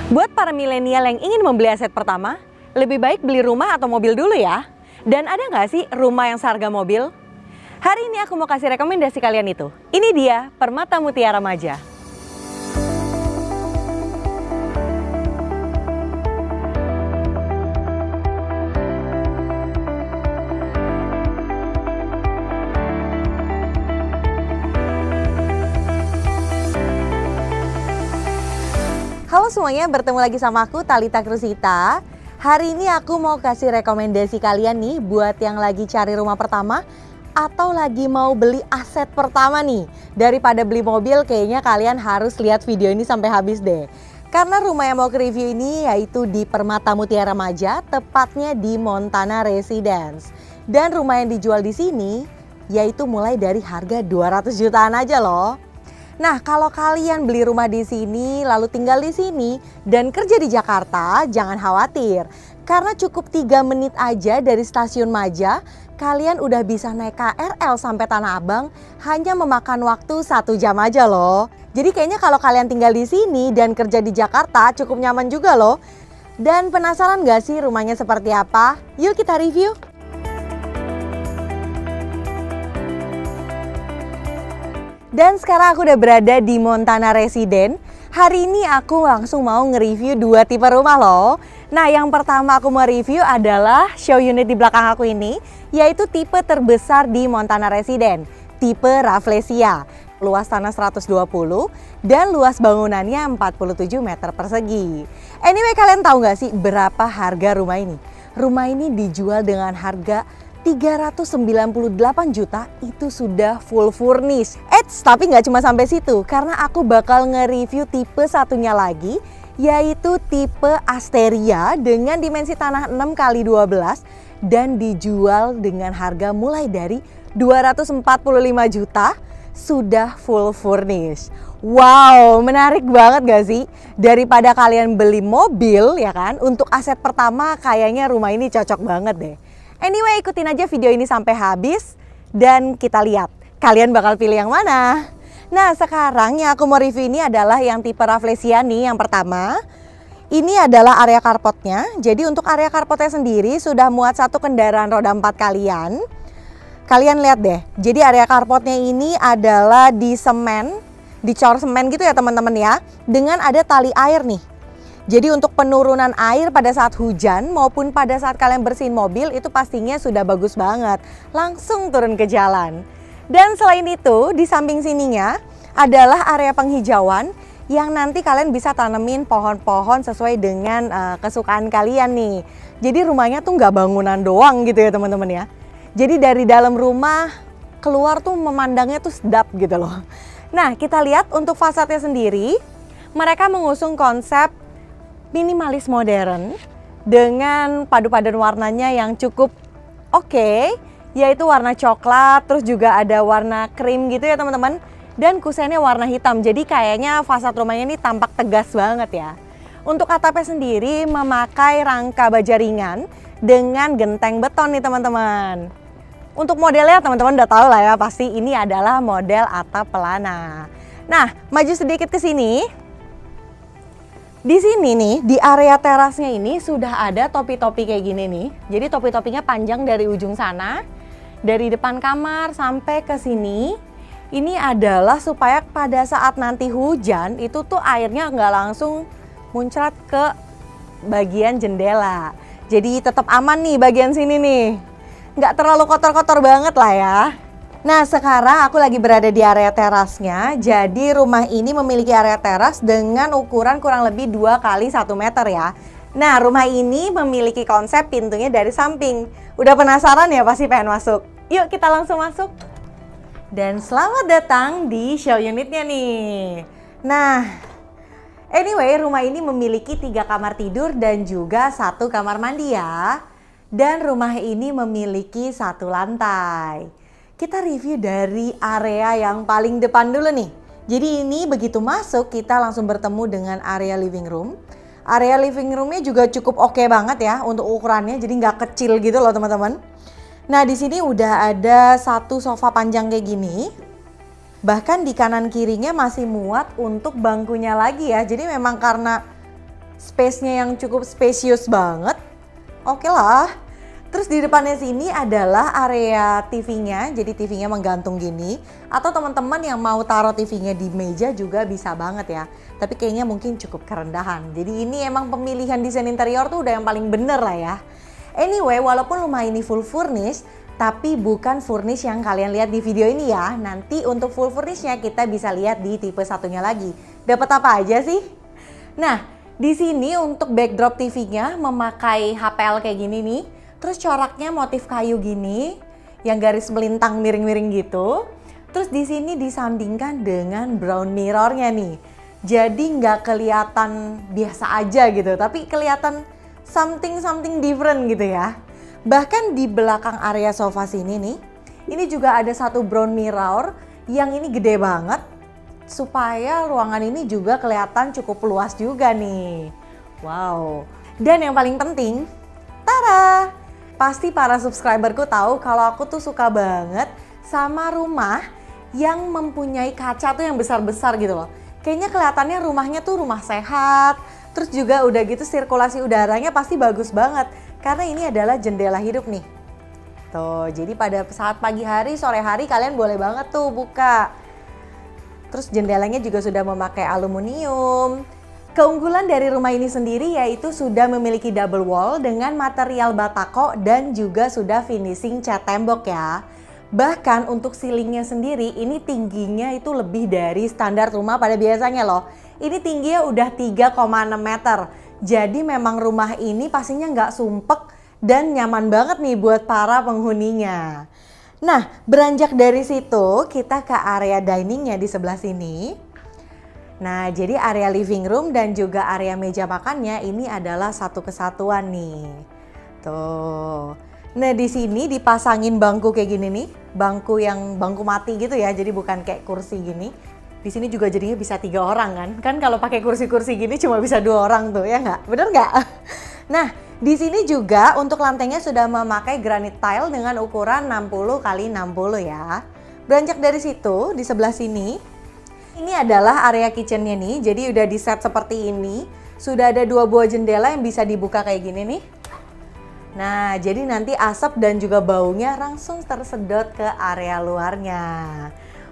Buat para milenial yang ingin membeli aset pertama, lebih baik beli rumah atau mobil dulu ya. Dan ada nggak sih rumah yang seharga mobil? Hari ini aku mau kasih rekomendasi kalian itu. Ini dia Permata Mutiara Maja. Halo semuanya, bertemu lagi sama aku Talitha Krusita. Hari ini aku mau kasih rekomendasi kalian nih buat yang lagi cari rumah pertama atau lagi mau beli aset pertama nih. Daripada beli mobil, kayaknya kalian harus lihat video ini sampai habis deh. Karena rumah yang mau ke review ini yaitu di Permata Mutiara Maja, tepatnya di Montana Residence. Dan rumah yang dijual di sini yaitu mulai dari harga 200 jutaan aja loh. Nah, kalau kalian beli rumah di sini, lalu tinggal di sini, dan kerja di Jakarta, jangan khawatir. Karena cukup 3 menit aja dari stasiun Maja, kalian udah bisa naik KRL sampai Tanah Abang, hanya memakan waktu 1 jam aja loh. Jadi kayaknya kalau kalian tinggal di sini dan kerja di Jakarta, cukup nyaman juga loh. Dan penasaran gak sih rumahnya seperti apa? Yuk kita review! Dan sekarang aku udah berada di Montana Residence. Hari ini aku langsung mau nge-review 2 tipe rumah loh. Nah, yang pertama aku mau review adalah show unit di belakang aku ini, yaitu tipe terbesar di Montana Residence, tipe Rafflesia. Luas tanah 120 dan luas bangunannya 47 meter persegi. Anyway, kalian tahu nggak sih berapa harga rumah ini? Rumah ini dijual dengan harga 398 juta, itu sudah full furnish. Tapi nggak cuma sampai situ, karena aku bakal nge-review tipe satunya lagi, yaitu tipe Asteria dengan dimensi tanah 6x12 dan dijual dengan harga mulai dari 245 juta, sudah full furnish. Wow, menarik banget gak sih? Daripada kalian beli mobil ya kan, untuk aset pertama kayaknya rumah ini cocok banget deh. Anyway, ikutin aja video ini sampai habis dan kita lihat kalian bakal pilih yang mana. Nah, sekarang yang aku mau review ini adalah yang tipe Rafflesia nih, yang pertama. Ini adalah area carportnya. Jadi untuk area carportnya sendiri sudah muat 1 kendaraan roda 4 kalian. Kalian lihat deh. Jadi area carportnya ini adalah di semen, dicor semen gitu ya teman-teman ya. Dengan ada tali air nih. Jadi untuk penurunan air pada saat hujan maupun pada saat kalian bersihin mobil itu pastinya sudah bagus banget. Langsung turun ke jalan. Dan selain itu di samping sininya adalah area penghijauan yang nanti kalian bisa tanemin pohon-pohon sesuai dengan kesukaan kalian nih. Jadi rumahnya tuh nggak bangunan doang gitu ya teman-teman ya. Jadi dari dalam rumah keluar tuh memandangnya tuh sedap gitu loh. Nah, kita lihat untuk fasadnya sendiri, mereka mengusung konsep minimalis modern dengan padu-padan warnanya yang cukup oke, yaitu warna coklat, terus juga ada warna krim gitu ya teman-teman, dan kusennya warna hitam. Jadi kayaknya fasad rumahnya ini tampak tegas banget ya. Untuk atapnya sendiri memakai rangka baja ringan dengan genteng beton nih teman-teman. Untuk modelnya teman-teman udah tahu lah ya, pasti ini adalah model atap pelana. Nah, maju sedikit ke sini. Di sini nih, di area terasnya ini sudah ada topi-topi kayak gini nih. Jadi topi-topinya panjang dari ujung sana, dari depan kamar sampai ke sini. Ini adalah supaya pada saat nanti hujan itu tuh airnya nggak langsung muncrat ke bagian jendela. Jadi tetap aman nih bagian sini nih. Nggak terlalu kotor-kotor banget lah ya. Nah, sekarang aku lagi berada di area terasnya. Jadi rumah ini memiliki area teras dengan ukuran kurang lebih 2 x 1 meter ya. Nah, rumah ini memiliki konsep pintunya dari samping. Udah penasaran ya, pasti pengen masuk. Yuk kita langsung masuk. Dan selamat datang di show unitnya nih. Nah, anyway, rumah ini memiliki 3 kamar tidur dan juga 1 kamar mandi ya. Dan rumah ini memiliki 1 lantai. Kita review dari area yang paling depan dulu nih. Jadi ini begitu masuk kita langsung bertemu dengan area living room. Area living roomnya juga cukup oke banget ya untuk ukurannya, jadi nggak kecil gitu loh teman-teman. Nah, di sini udah ada 1 sofa panjang kayak gini. Bahkan di kanan kirinya masih muat untuk bangkunya lagi ya. Jadi memang karena Space-nya yang cukup spesius banget. Oke lah. Terus di depannya sini adalah area TV-nya, jadi TV-nya menggantung gini. Atau teman-teman yang mau taruh TV-nya di meja juga bisa banget ya. Tapi kayaknya mungkin cukup kerendahan. Jadi ini emang pemilihan desain interior tuh udah yang paling bener lah ya. Anyway, walaupun rumah ini full furnish, tapi bukan furnish yang kalian lihat di video ini ya. Nanti untuk full furnishnya kita bisa lihat di tipe satunya lagi. Dapat apa aja sih? Nah, di sini untuk backdrop TV-nya memakai HPL kayak gini nih. Terus coraknya motif kayu gini, yang garis melintang miring-miring gitu. Terus di sini disandingkan dengan brown mirrornya nih. Jadi nggak kelihatan biasa aja gitu, tapi kelihatan something different gitu ya. Bahkan di belakang area sofa sini nih, ini juga ada satu brown mirror yang ini gede banget. Supaya ruangan ini juga kelihatan cukup luas juga nih. Wow. Dan yang paling penting, tara! Pasti para subscriberku tahu kalau aku tuh suka banget sama rumah yang mempunyai kaca tuh yang besar-besar gitu loh. Kayaknya kelihatannya rumahnya tuh rumah sehat. Terus juga udah gitu sirkulasi udaranya pasti bagus banget. Karena ini adalah jendela hidup nih. Tuh, jadi pada saat pagi hari, sore hari kalian boleh banget tuh buka. Terus jendelanya juga sudah memakai aluminium. Keunggulan dari rumah ini sendiri yaitu sudah memiliki double wall dengan material batako dan juga sudah finishing cat tembok ya. Bahkan untuk ceilingnya sendiri ini tingginya itu lebih dari standar rumah pada biasanya loh. Ini tingginya udah 3,6 meter. Jadi memang rumah ini pastinya nggak sumpek dan nyaman banget nih buat para penghuninya. Nah, beranjak dari situ kita ke area diningnya di sebelah sini. Nah, jadi area living room dan juga area meja makannya ini adalah satu kesatuan nih. Tuh. Nah, di sini dipasangin bangku kayak gini nih, bangku mati gitu ya, jadi bukan kayak kursi gini. Di sini juga jadinya bisa 3 orang kan? Kan kalau pakai kursi-kursi gini cuma bisa 2 orang tuh, ya nggak? Bener nggak? Nah, di sini juga untuk lantainya sudah memakai granite tile dengan ukuran 60 x 60 ya. Beranjak dari situ, di sebelah sini, ini adalah area kitchennya nih, jadi udah di set seperti ini. Sudah ada 2 buah jendela yang bisa dibuka kayak gini nih. Nah, jadi nanti asap dan juga baunya langsung tersedot ke area luarnya.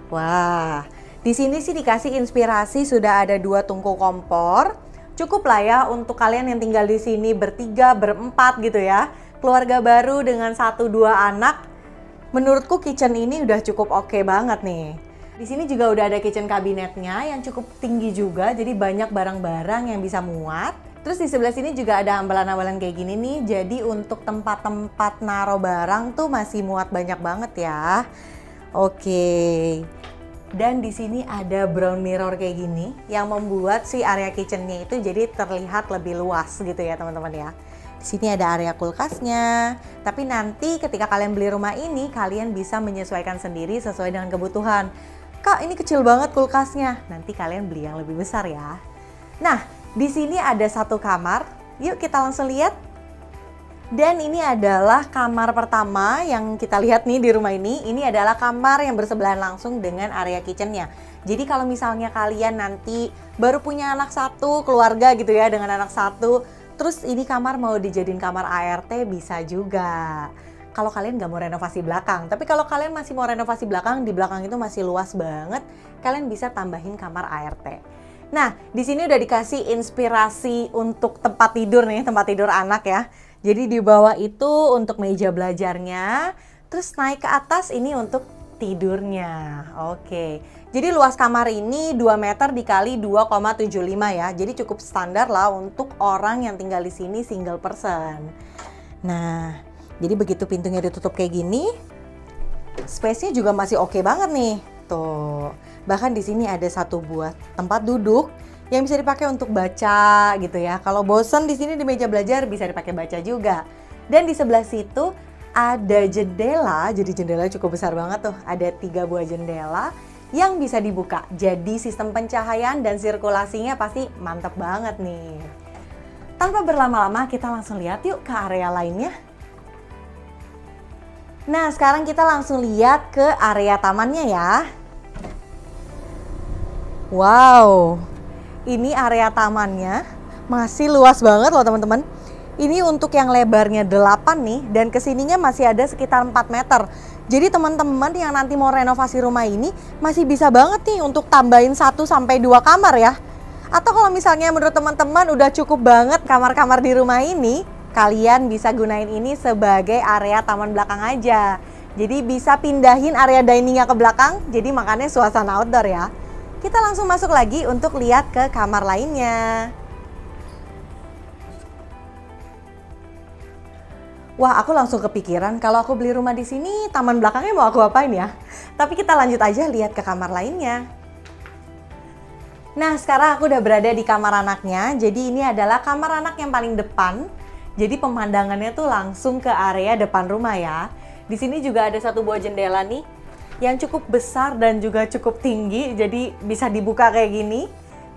Wah, di sini sih dikasih inspirasi sudah ada 2 tungku kompor. Cukup lah ya untuk kalian yang tinggal di sini bertiga, berempat gitu ya. Keluarga baru dengan 1-2 anak. Menurutku kitchen ini udah cukup oke banget nih. Di sini juga udah ada kitchen kabinetnya yang cukup tinggi juga, jadi banyak barang-barang yang bisa muat. Terus di sebelah sini juga ada ambalan-ambalan kayak gini nih, jadi untuk tempat-tempat naruh barang tuh masih muat banyak banget ya. Oke. Dan di sini ada brown mirror kayak gini yang membuat si area kitchennya itu jadi terlihat lebih luas gitu ya teman-teman ya. Di sini ada area kulkasnya. Tapi nanti ketika kalian beli rumah ini, kalian bisa menyesuaikan sendiri sesuai dengan kebutuhan. Kak, ini kecil banget kulkasnya. Nanti kalian beli yang lebih besar ya. Nah, di sini ada 1 kamar. Yuk kita langsung lihat. Dan ini adalah kamar pertama yang kita lihat nih di rumah ini. Ini adalah kamar yang bersebelahan langsung dengan area kitchennya. Jadi kalau misalnya kalian nanti baru punya anak 1, keluarga gitu ya dengan anak 1, terus ini kamar mau dijadiin kamar ART bisa juga. Kalau kalian nggak mau renovasi belakang, tapi kalau kalian masih mau renovasi belakang, di belakang itu masih luas banget, kalian bisa tambahin kamar ART. Nah, di sini udah dikasih inspirasi untuk tempat tidur nih, tempat tidur anak ya. Jadi di bawah itu untuk meja belajarnya, terus naik ke atas ini untuk tidurnya. Oke. Jadi luas kamar ini 2 meter dikali 2,75 ya. Jadi cukup standar lah untuk orang yang tinggal di sini single person. Nah, jadi begitu pintunya ditutup kayak gini, space-nya juga masih oke banget nih. Tuh. Bahkan di sini ada 1 buah tempat duduk yang bisa dipakai untuk baca gitu ya. Kalau bosan di sini di meja belajar bisa dipakai baca juga. Dan di sebelah situ ada jendela, jadi jendela cukup besar banget tuh. Ada 3 buah jendela yang bisa dibuka. Jadi sistem pencahayaan dan sirkulasinya pasti mantap banget nih. Tanpa berlama-lama kita langsung lihat yuk ke area lainnya. Nah, sekarang kita langsung lihat ke area tamannya ya. Wow, ini area tamannya Masih luas banget loh teman-teman. Ini untuk yang lebarnya 8 nih, dan kesininya masih ada sekitar 4 meter. Jadi teman-teman yang nanti mau renovasi rumah ini masih bisa banget nih untuk tambahin 1-2 kamar ya. Atau kalau misalnya menurut teman-teman udah cukup banget kamar-kamar di rumah ini, kalian bisa gunain ini sebagai area taman belakang aja. Jadi bisa pindahin area diningnya ke belakang, jadi makannya suasana outdoor ya. Kita langsung masuk lagi untuk lihat ke kamar lainnya. Wah, aku langsung kepikiran kalau aku beli rumah di sini, taman belakangnya mau aku apain ya? Tapi kita lanjut aja lihat ke kamar lainnya. Nah, sekarang aku udah berada di kamar anaknya. Jadi ini adalah kamar anak yang paling depan. Jadi pemandangannya tuh langsung ke area depan rumah ya. Di sini juga ada satu buah jendela nih yang cukup besar dan juga cukup tinggi. Jadi bisa dibuka kayak gini.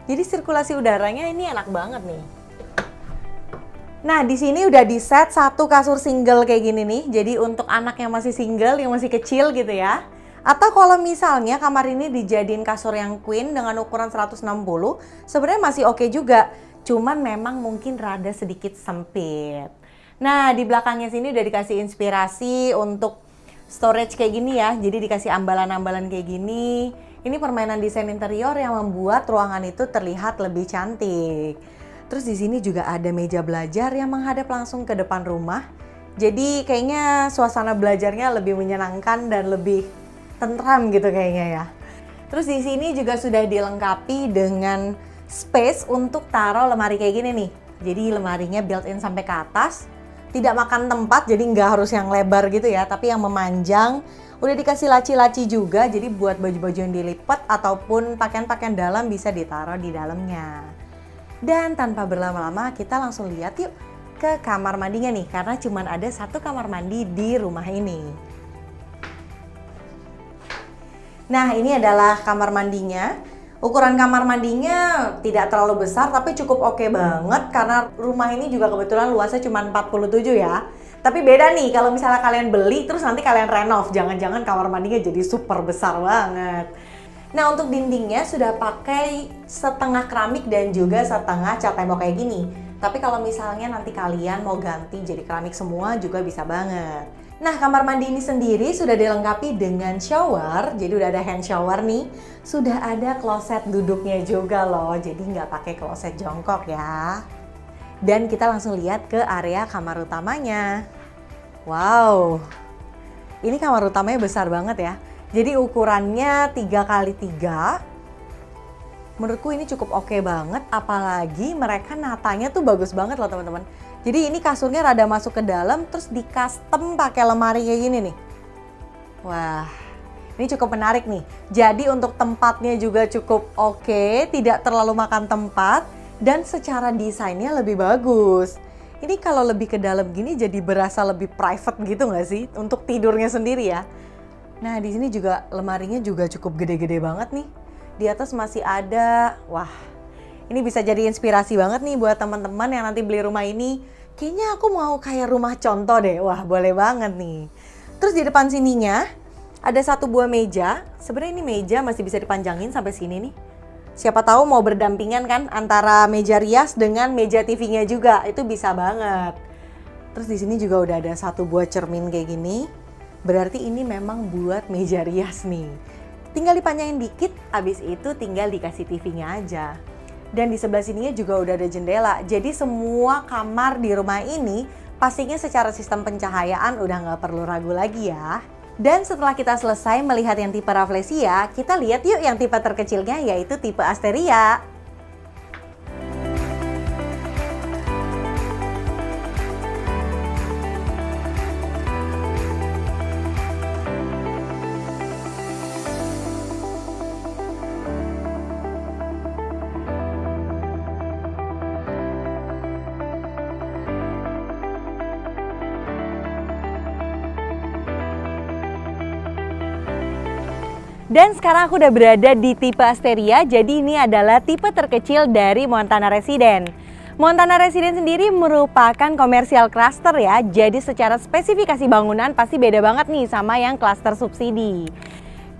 Jadi sirkulasi udaranya ini enak banget nih. Nah, di sini udah di set satu kasur single kayak gini nih. Jadi untuk anak yang masih single, yang masih kecil gitu ya. Atau kalau misalnya kamar ini dijadiin kasur yang queen dengan ukuran 160, sebenarnya masih oke juga. Cuman memang mungkin rada sedikit sempit. Nah, di belakangnya sini udah dikasih inspirasi untuk storage kayak gini ya. Jadi dikasih ambalan-ambalan kayak gini. Ini permainan desain interior yang membuat ruangan itu terlihat lebih cantik. Terus di sini juga ada meja belajar yang menghadap langsung ke depan rumah. Jadi kayaknya suasana belajarnya lebih menyenangkan dan lebih tentram gitu kayaknya ya. Terus di sini juga sudah dilengkapi dengan space untuk taruh lemari kayak gini nih. Jadi lemarinya built-in sampai ke atas. Tidak makan tempat, jadi nggak harus yang lebar gitu ya, tapi yang memanjang. Udah dikasih laci-laci juga, jadi buat baju-baju yang dilipat ataupun pakaian-pakaian dalam bisa ditaruh di dalamnya. Dan tanpa berlama-lama kita langsung lihat yuk ke kamar mandinya nih, karena cuma ada satu kamar mandi di rumah ini. Nah, ini adalah kamar mandinya. Ukuran kamar mandinya tidak terlalu besar tapi cukup oke banget karena rumah ini juga kebetulan luasnya cuma 47 ya. Tapi beda nih kalau misalnya kalian beli terus nanti kalian renov, jangan-jangan kamar mandinya jadi super besar banget. Nah, untuk dindingnya sudah pakai setengah keramik dan juga setengah cat tembok kayak gini. Tapi kalau misalnya nanti kalian mau ganti jadi keramik semua juga bisa banget. Nah, kamar mandi ini sendiri sudah dilengkapi dengan shower. Jadi udah ada hand shower nih. Sudah ada kloset duduknya juga loh. Jadi nggak pakai kloset jongkok ya. Dan kita langsung lihat ke area kamar utamanya. Wow, ini kamar utamanya besar banget ya. Jadi ukurannya 3x3. Menurutku ini cukup oke banget, apalagi mereka natanya tuh bagus banget loh teman-teman. Jadi ini kasurnya rada masuk ke dalam terus di custom pakai lemari kayak gini nih. Wah, ini cukup menarik nih. Jadi untuk tempatnya juga cukup oke, tidak terlalu makan tempat dan secara desainnya lebih bagus. Ini kalau lebih ke dalam gini jadi berasa lebih private gitu nggak sih untuk tidurnya sendiri ya. Nah, di sini juga lemarinya juga cukup gede-gede banget nih. Di atas masih ada. Wah, ini bisa jadi inspirasi banget nih buat teman-teman yang nanti beli rumah ini. Kayaknya aku mau kayak rumah contoh deh. Wah, boleh banget nih. Terus di depan sininya ada satu buah meja. Sebenarnya ini meja masih bisa dipanjangin sampai sini nih. Siapa tahu mau berdampingan kan antara meja rias dengan meja TV-nya juga. Itu bisa banget. Terus di sini juga udah ada satu buah cermin kayak gini. Berarti ini memang buat meja rias nih. Tinggal dipanjangin dikit, abis itu tinggal dikasih TV-nya aja. Dan di sebelah sininya juga udah ada jendela. Jadi semua kamar di rumah ini pastinya secara sistem pencahayaan udah nggak perlu ragu lagi ya. Dan setelah kita selesai melihat yang tipe Rafflesia, kita lihat yuk yang tipe terkecilnya yaitu tipe Asteria. Dan sekarang aku udah berada di tipe Asteria, jadi ini adalah tipe terkecil dari Montana Residence. Montana Residence sendiri merupakan komersial cluster ya, jadi secara spesifikasi bangunan pasti beda banget nih sama yang cluster subsidi.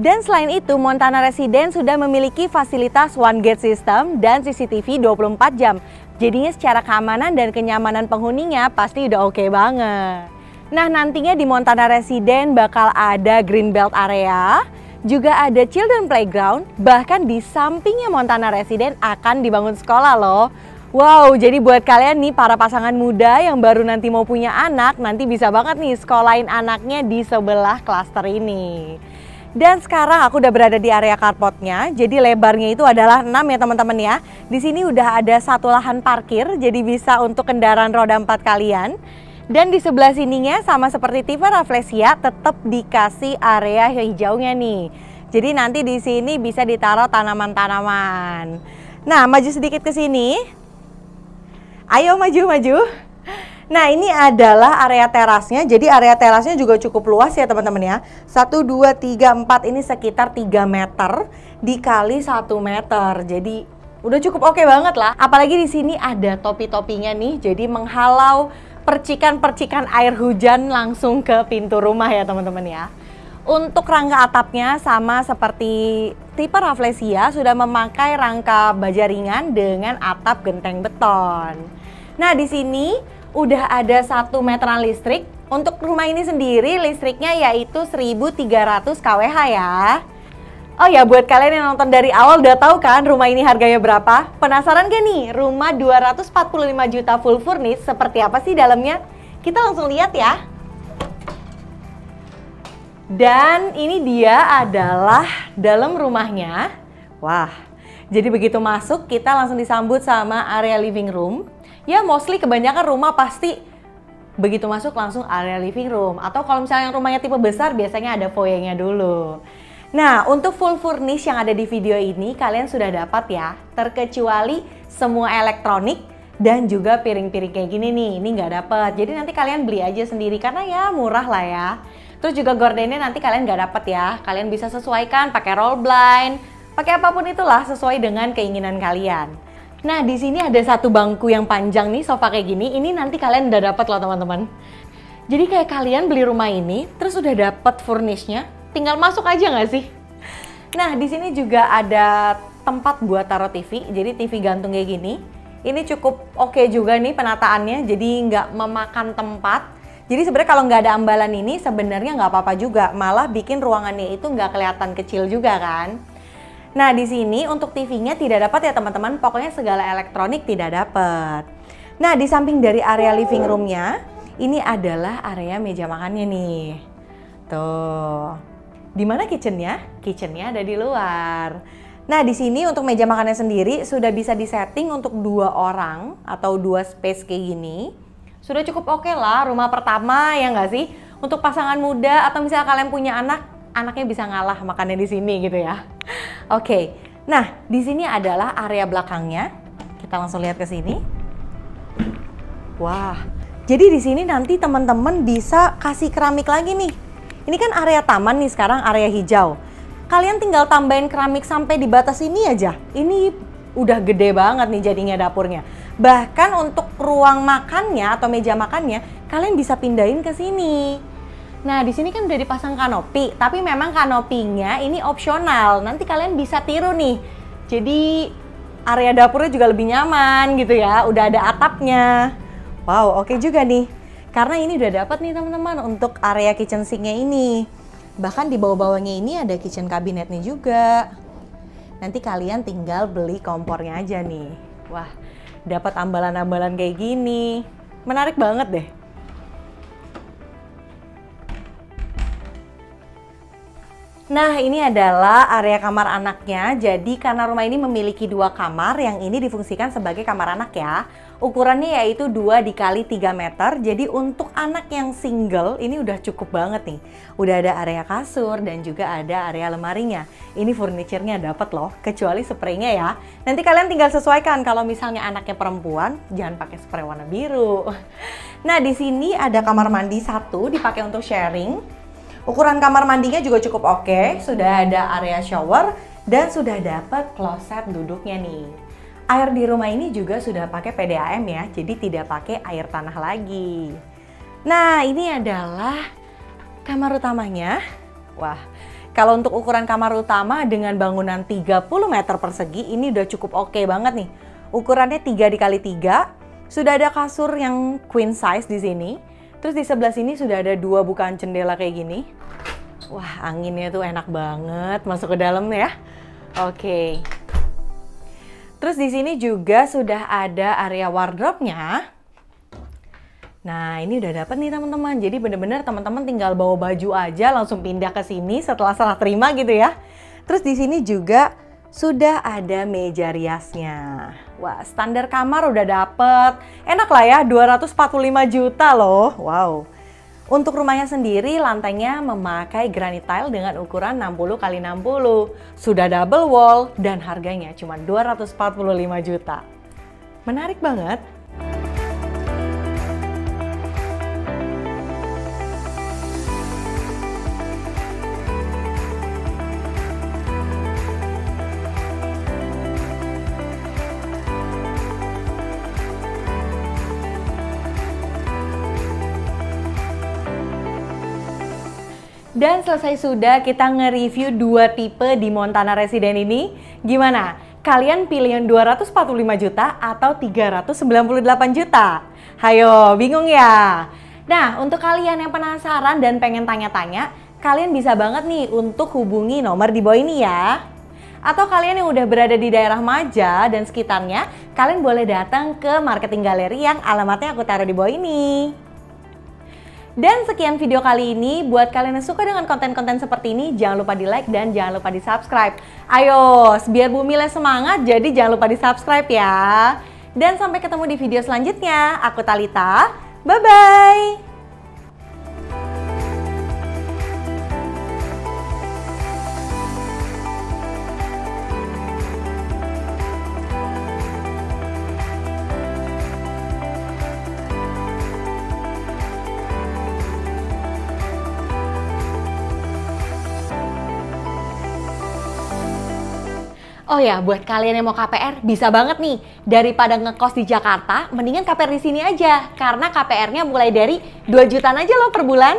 Dan selain itu, Montana Residence sudah memiliki fasilitas One Gate System dan CCTV 24 jam. Jadinya secara keamanan dan kenyamanan penghuninya pasti udah oke banget. Nah, nantinya di Montana Residence bakal ada Greenbelt area, juga ada Children Playground, bahkan di sampingnya Montana Residence akan dibangun sekolah loh. Wow, jadi buat kalian nih para pasangan muda yang baru nanti mau punya anak, nanti bisa banget nih sekolahin anaknya di sebelah klaster ini. Dan sekarang aku udah berada di area carportnya, jadi lebarnya itu adalah 6 ya teman-teman ya. Di sini udah ada satu lahan parkir, jadi bisa untuk kendaraan roda 4 kalian. Dan di sebelah sininya sama seperti tipe Rafflesia tetap dikasih area hijaunya nih. Jadi nanti di sini bisa ditaruh tanaman-tanaman. Nah, maju sedikit ke sini. Ayo maju. Nah, ini adalah area terasnya. Jadi area terasnya juga cukup luas ya teman-teman ya. 1, 2, 3, 4 ini sekitar 3 meter dikali 1 meter. Jadi udah cukup oke banget lah. Apalagi di sini ada topi-topinya nih. Jadi menghalau percikan-percikan air hujan langsung ke pintu rumah ya teman-teman ya. Untuk rangka atapnya sama seperti tipe Rafflesia sudah memakai rangka baja ringan dengan atap genteng beton. Nah, di sini udah ada 1 meteran listrik. Untuk rumah ini sendiri listriknya yaitu 1300 kWh ya. Oh ya, buat kalian yang nonton dari awal udah tahu kan rumah ini harganya berapa? Penasaran gak nih? Rumah 245 juta full furnished seperti apa sih dalamnya? Kita langsung lihat ya. Dan ini dia adalah dalam rumahnya. Wah, jadi begitu masuk kita langsung disambut sama area living room. Ya mostly kebanyakan rumah pasti begitu masuk langsung area living room. Atau kalau misalnya rumahnya tipe besar biasanya ada foyer-nya dulu. Nah, untuk full furnish yang ada di video ini kalian sudah dapat ya. Terkecuali semua elektronik dan juga piring-piring kayak gini nih. Ini nggak dapat. Jadi nanti kalian beli aja sendiri karena ya murah lah ya. Terus juga gordennya nanti kalian nggak dapat ya. Kalian bisa sesuaikan pakai roll blind, pakai apapun itulah sesuai dengan keinginan kalian. Nah, di sini ada satu bangku yang panjang nih, sofa kayak gini. Ini nanti kalian udah dapat loh teman-teman. Jadi kayak kalian beli rumah ini, terus udah dapat furnishnya, tinggal masuk aja nggak sih? Nah, di sini juga ada tempat buat taruh TV. Jadi TV gantung kayak gini. Ini cukup oke juga nih penataannya. Jadi nggak memakan tempat. Jadi sebenarnya kalau nggak ada ambalan ini sebenarnya nggak apa-apa juga. Malah bikin ruangannya itu nggak kelihatan kecil juga kan. Nah, di sini untuk TV-nya tidak dapat ya teman-teman, pokoknya segala elektronik tidak dapat. Nah, di samping dari area living room-nya, ini adalah area meja makannya nih. Tuh. Di mana kitchen-nya? Kitchen-nya ada di luar. Nah, di sini untuk meja makannya sendiri sudah bisa disetting untuk 2 orang atau 2 space kayak gini. Sudah cukup oke lah, rumah pertama ya nggak sih? Untuk pasangan muda atau misalnya kalian punya anak, anaknya bisa ngalah makannya di sini gitu ya. Oke, nah di sini adalah area belakangnya. Kita langsung lihat ke sini. Wah, jadi di sini nanti teman-teman bisa kasih keramik lagi nih. Ini kan area taman nih sekarang, area hijau. Kalian tinggal tambahin keramik sampai di batas ini aja. Ini udah gede banget nih jadinya dapurnya. Bahkan untuk ruang makannya atau meja makannya, kalian bisa pindahin ke sini. Nah, di sini kan udah dipasang kanopi, tapi memang kanopinya ini opsional. Nanti kalian bisa tiru nih. Jadi area dapurnya juga lebih nyaman gitu ya. Udah ada atapnya. Wow, oke juga nih. Karena ini udah dapat nih teman-teman untuk area kitchen sink-nya ini. Bahkan di bawah-bawahnya ini ada kitchen kabinetnya juga. Nanti kalian tinggal beli kompornya aja nih. Wah, dapat ambalan-ambalan kayak gini. Menarik banget deh. Nah, ini adalah area kamar anaknya. Jadi karena rumah ini memiliki 2 kamar, yang ini difungsikan sebagai kamar anak ya. Ukurannya yaitu 2 dikali 3 meter. Jadi untuk anak yang single ini udah cukup banget nih. Udah ada area kasur dan juga ada area lemarinya. Ini furniture-nya dapat loh, kecuali spraynya ya. Nanti kalian tinggal sesuaikan, kalau misalnya anaknya perempuan jangan pakai spray warna biru. Nah, di sini ada kamar mandi 1 dipakai untuk sharing. Ukuran kamar mandinya juga cukup oke, sudah ada area shower dan sudah dapat kloset duduknya nih. Air di rumah ini juga sudah pakai PDAM ya, jadi tidak pakai air tanah lagi. Nah, ini adalah kamar utamanya. Wah, Kalau untuk ukuran kamar utama dengan bangunan 30 meter persegi, ini udah cukup oke banget nih. Ukurannya 3 x 3, sudah ada kasur yang queen size di sini. Terus di sebelah sini sudah ada 2 bukaan jendela kayak gini. Wah, anginnya tuh enak banget masuk ke dalam ya. Oke. Terus di sini juga sudah ada area wardrobe-nya. Nah, ini udah dapet nih teman-teman. Jadi bener-bener teman-teman tinggal bawa baju aja langsung pindah ke sini setelah serah terima gitu ya. Terus di sini juga sudah ada meja riasnya. Wah, standar kamar udah dapet. Enak lah ya, 245 juta loh. Wow. Untuk rumahnya sendiri, lantainya memakai granite tile dengan ukuran 60 x 60. Sudah double wall dan harganya cuma 245 juta. Menarik banget. Dan selesai sudah kita nge-review 2 tipe di Montana Resident ini. Gimana? Kalian pilih yang 245 juta atau 398 juta? Hayo, bingung ya? Nah, untuk kalian yang penasaran dan pengen tanya-tanya, kalian bisa banget nih untuk hubungi nomor di bawah ini ya. Atau kalian yang udah berada di daerah Maja dan sekitarnya, kalian boleh datang ke Marketing Galeri yang alamatnya aku taruh di bawah ini. Dan sekian video kali ini. Buat kalian yang suka dengan konten-konten seperti ini, jangan lupa di like dan jangan lupa di subscribe. Ayo, biar Bu Mile semangat, jadi jangan lupa di subscribe ya. Dan sampai ketemu di video selanjutnya. Aku Talita, bye-bye. Oh ya, buat kalian yang mau KPR, bisa banget nih. Daripada ngekos di Jakarta, mendingan KPR di sini aja. Karena KPR-nya mulai dari 2 jutaan aja loh per bulan.